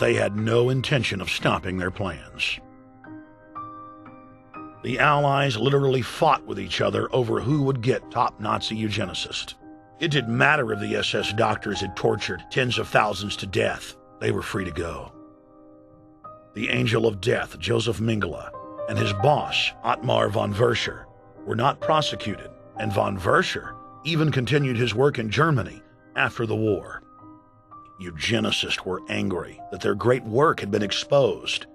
they had no intention of stopping their plans. The Allies literally fought with each other over who would get top Nazi eugenicist. It didn't matter if the SS doctors had tortured tens of thousands to death. They were free to go. The Angel of Death, Joseph Mengele, and his boss, Ottmar von Verscher, were not prosecuted, and von Verscher even continued his work in Germany after the war. Eugenicists were angry that their great work had been exposed.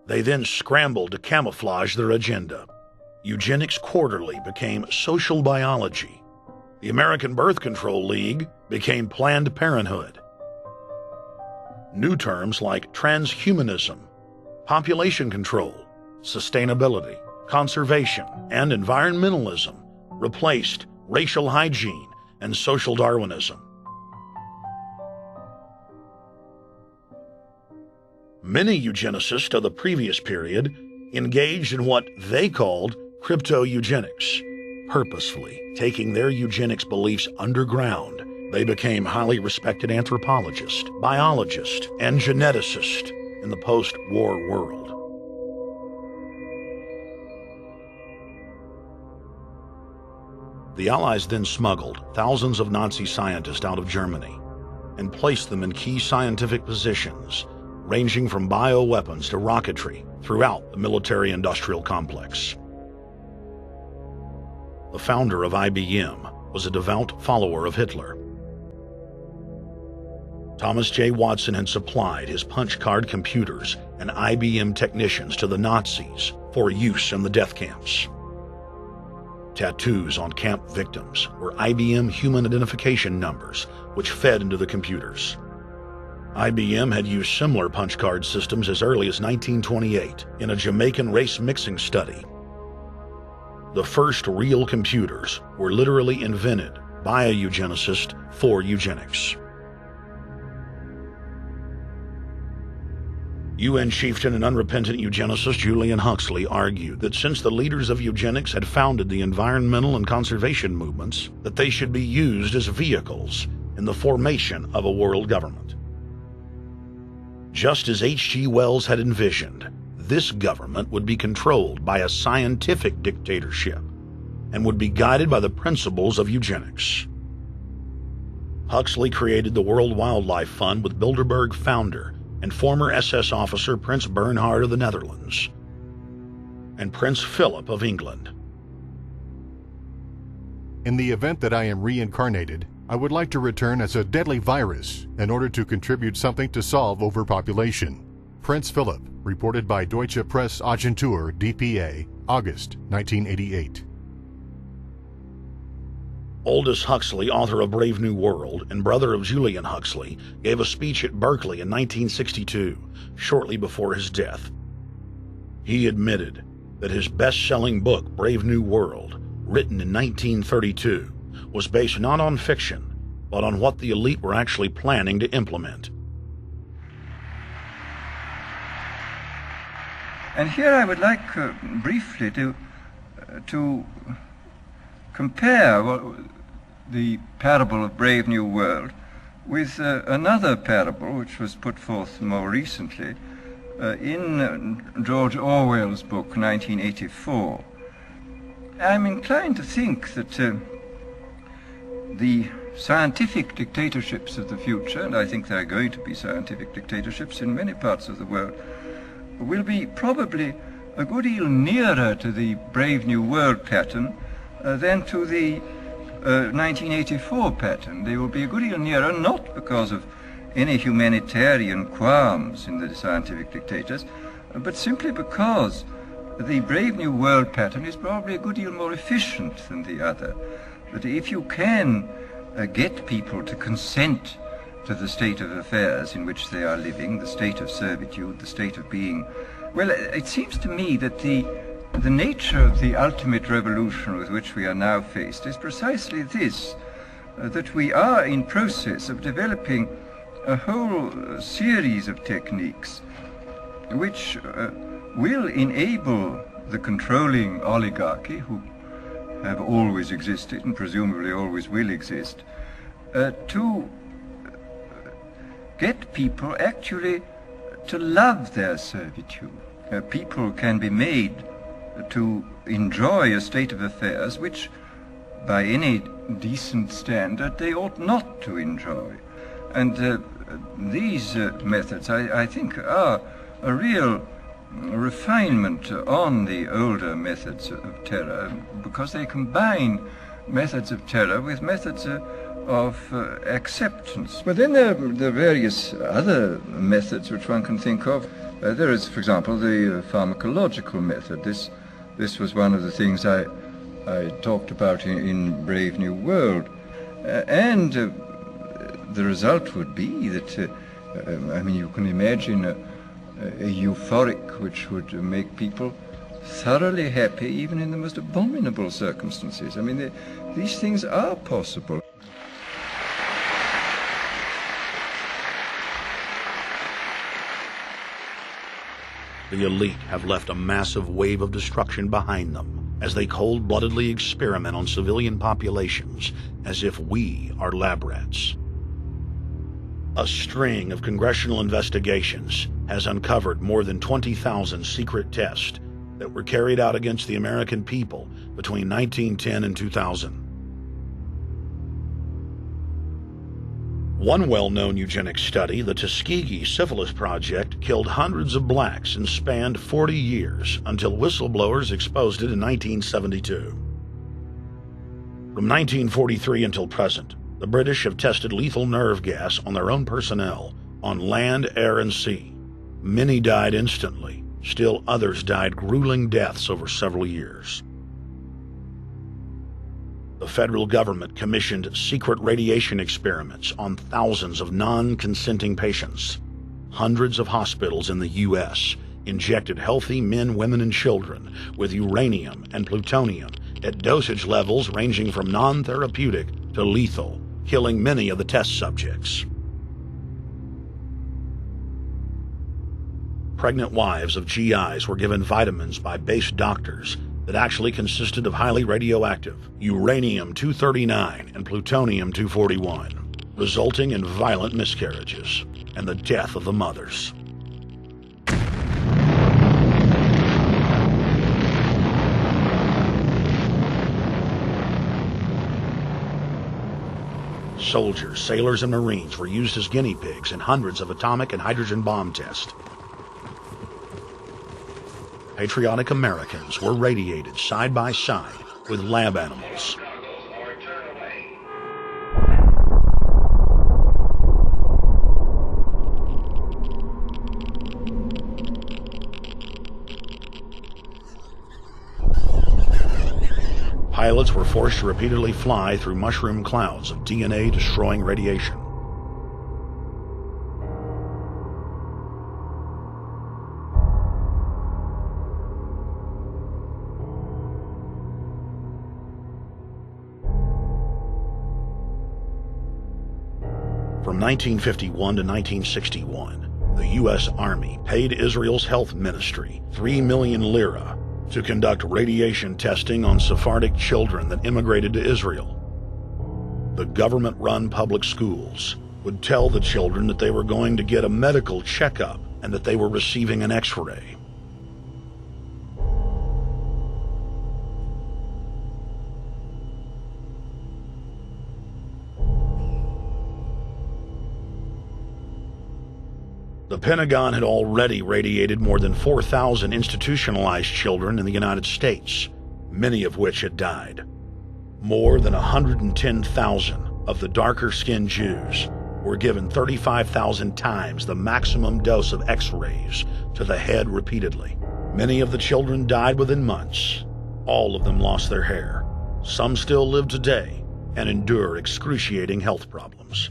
They then scrambled to camouflage their agenda. Eugenics Quarterly became Social Biology. The American Birth Control League became Planned Parenthood. New terms like transhumanism, population control, sustainability, conservation, and environmentalism replaced racial hygiene and social Darwinism. Many eugenicists of the previous period engaged in what they called crypto-eugenics. Purposefully taking their eugenics beliefs underground, they became highly respected anthropologists, biologists, and geneticists in the post-war world. The Allies then smuggled thousands of Nazi scientists out of Germany and placed them in key scientific positions, ranging from bioweapons to rocketry throughout the military-industrial complex. The founder of IBM was a devout follower of Hitler. Thomas J. Watson had supplied his punch-card computers and IBM technicians to the Nazis for use in the death camps. Tattoos on camp victims were IBM human identification numbers, which fed into the computers. IBM had used similar punch card systems as early as 1928 in a Jamaican race mixing study. The first real computers were literally invented by a eugenicist for eugenics. UN chieftain and unrepentant eugenicist Julian Huxley argued that since the leaders of eugenics had founded the environmental and conservation movements, that they should be used as vehicles in the formation of a world government. Just as H.G. Wells had envisioned, this government would be controlled by a scientific dictatorship and would be guided by the principles of eugenics. Huxley created the World Wildlife Fund with Bilderberg founder and former SS officer Prince Bernhard of the Netherlands and Prince Philip of England. In the event that I am reincarnated, I would like to return as a deadly virus in order to contribute something to solve overpopulation. Prince Philip, reported by Deutsche Presse-Agentur DPA, August 1988. Aldous Huxley, author of Brave New World and brother of Julian Huxley, gave a speech at Berkeley in 1962, shortly before his death. He admitted that his best-selling book, Brave New World, written in 1932, was based not on fiction, but on what the elite were actually planning to implement. And here I would like briefly to compare the parable of Brave New World with another parable which was put forth more recently in George Orwell's book 1984. I'm inclined to think that the scientific dictatorships of the future, and I think there are going to be scientific dictatorships in many parts of the world, will be probably a good deal nearer to the Brave New World pattern than to the 1984 pattern. They will be a good deal nearer, not because of any humanitarian qualms in the scientific dictators, but simply because the Brave New World pattern is probably a good deal more efficient than the other. That if you can get people to consent to the state of affairs in which they are living, the state of servitude, the state of being, well, it seems to me that the nature of the ultimate revolution with which we are now faced is precisely this, that we are in process of developing a whole series of techniques which will enable the controlling oligarchy, who have always existed and presumably always will exist, to get people actually to love their servitude. People can be made to enjoy a state of affairs which, by any decent standard, they ought not to enjoy. And these methods, I think, are a real refinement on the older methods of terror, because they combine methods of terror with methods of acceptance. But then there are various other methods which one can think of. There is, for example, the pharmacological method. This was one of the things I talked about in Brave New World. And the result would be that, you can imagine a euphoric which would make people thoroughly happy even in the most abominable circumstances. These things are possible. The elite have left a massive wave of destruction behind them as they cold-bloodedly experiment on civilian populations as if we are lab rats. A string of congressional investigations has uncovered more than 20,000 secret tests that were carried out against the American people between 1910 and 2000. One well-known eugenics study, the Tuskegee Syphilis Project, killed hundreds of blacks and spanned 40 years until whistleblowers exposed it in 1972. From 1943 until present, the British have tested lethal nerve gas on their own personnel, on land, air, and sea. Many died instantly. Still others died grueling deaths over several years. The federal government commissioned secret radiation experiments on thousands of non-consenting patients. Hundreds of hospitals in the U.S. injected healthy men, women, and children with uranium and plutonium at dosage levels ranging from non-therapeutic to lethal, killing many of the test subjects. Pregnant wives of GIs were given vitamins by base doctors that actually consisted of highly radioactive uranium-239 and plutonium-241, resulting in violent miscarriages and the death of the mothers. Soldiers, sailors, and Marines were used as guinea pigs in hundreds of atomic and hydrogen bomb tests. Patriotic Americans were radiated side by side with lab animals. Pilots were forced to repeatedly fly through mushroom clouds of DNA-destroying radiation. From 1951 to 1961, the U.S. Army paid Israel's health ministry 3 million lira to conduct radiation testing on Sephardic children that immigrated to Israel. The government-run public schools would tell the children that they were going to get a medical checkup and that they were receiving an X-ray. The Pentagon had already radiated more than 4,000 institutionalized children in the United States, many of which had died. More than 110,000 of the darker-skinned Jews were given 35,000 times the maximum dose of X-rays to the head repeatedly. Many of the children died within months. All of them lost their hair. Some still live today and endure excruciating health problems.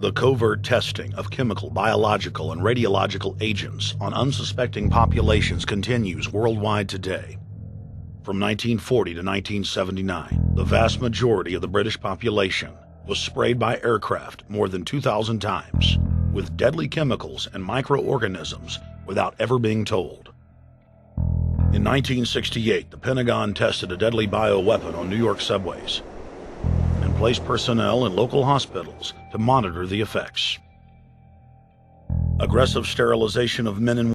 The covert testing of chemical, biological, and radiological agents on unsuspecting populations continues worldwide today. From 1940 to 1979, the vast majority of the British population was sprayed by aircraft more than 2,000 times with deadly chemicals and microorganisms without ever being told. In 1968, the Pentagon tested a deadly bioweapon on New York subways and placed personnel in local hospitals to monitor the effects. aggressive sterilization of men and